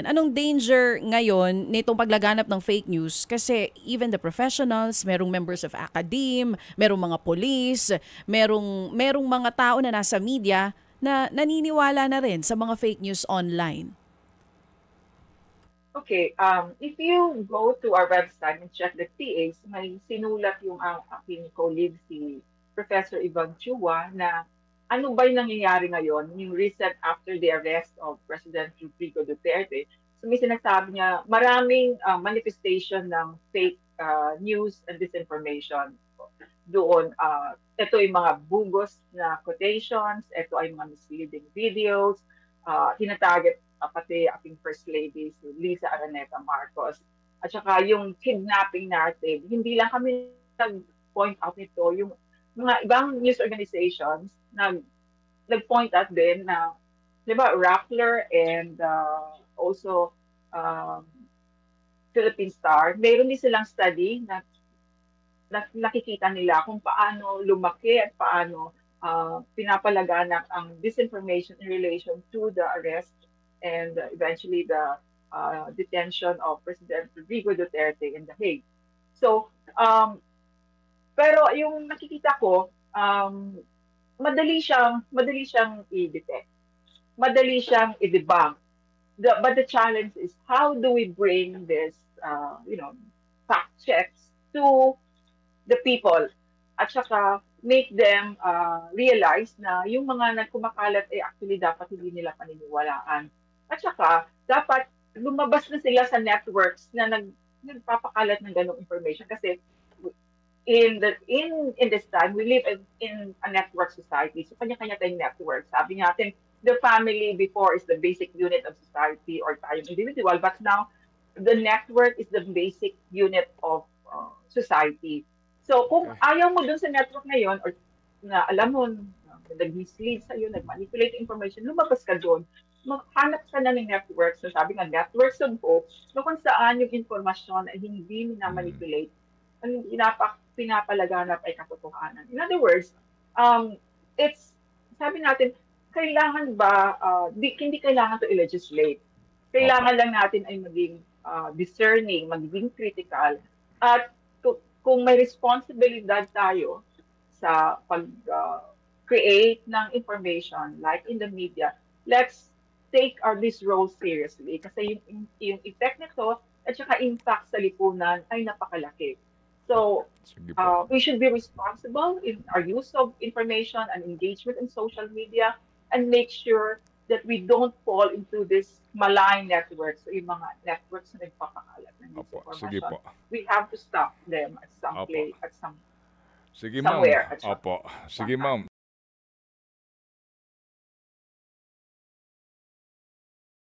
Anong danger ngayon nitong paglaganap ng fake news? Kasi even the professionals, merong members of academe, merong mga police, merong mga tao na nasa media na naniniwala na rin sa mga fake news online. Okay, if you go to our website and check the TAs, may sinulat yung ang aking colleague si Professor Ivan Chua na ano ba yung nangyayari ngayon, yung recent after the arrest of President Rodrigo Duterte. So may sinasabi niya, maraming manifestation ng fake news and disinformation doon. Ito yung mga bugos na quotations, ito ay mga misleading videos, tinatarget pati aking First Lady, si Lisa Araneta Marcos. At saka yung kidnapping narrative, hindi lang kami nag-point out nito, yung mga ibang news organizations nag-point out din na, di ba, Rappler and also um, Philippine Star, mayroon din silang study na nakikita nila kung paano lumaki at paano pinapalaganap ang disinformation in relation to the arrest and eventually the detention of President Rodrigo Duterte in The Hague. So, pero yung nakikita ko, madali siyang i-detect. Madali siyang i-debunk. But the challenge is how do we bring this, fact checks to the people at saka make them realize na yung mga nagkumakalat ay actually dapat hindi nila paniniwalaan. At saka dapat lumabas na sila sa networks na nagpapakalat ng ganong information kasi in this time we live in a network society. So kanya-kanya tayong network. Sabi natin the family before is the basic unit of society or tayong individual, but now the network is the basic unit of society. So kung Okay. ayaw mo dun sa network na yon or na alam mo nag-mislead sa'yo, nag-manipulate information, lumabas ka doon, maghanap ka na ng networks, so sabi nga networks of hope, na kung saan yung informasyon ay hindi Mm. minamanipulate, ang pinapalaganap ay katotohanan. In other words, it's, sabi natin, kailangan ba, hindi kailangan to i-legislate. Opo. Kailangan lang natin ay maging discerning, maging critical, at kung may responsibilidad tayo sa pag-create ng information like in the media, let's take this role seriously kasi yung effect nito at saka impact sa lipunan ay napakalaki. So, Sige po. we should be responsible in our use of information and engagement in social media and make sure that we don't fall into this malign networks, so yung mga networks na nagpapakalat ng Opo. Sige disinformation. po. We have to stop them at some Opo. place, at Sige, ma'am. somewhere, at some Opo. Sige, sometime. ma'am.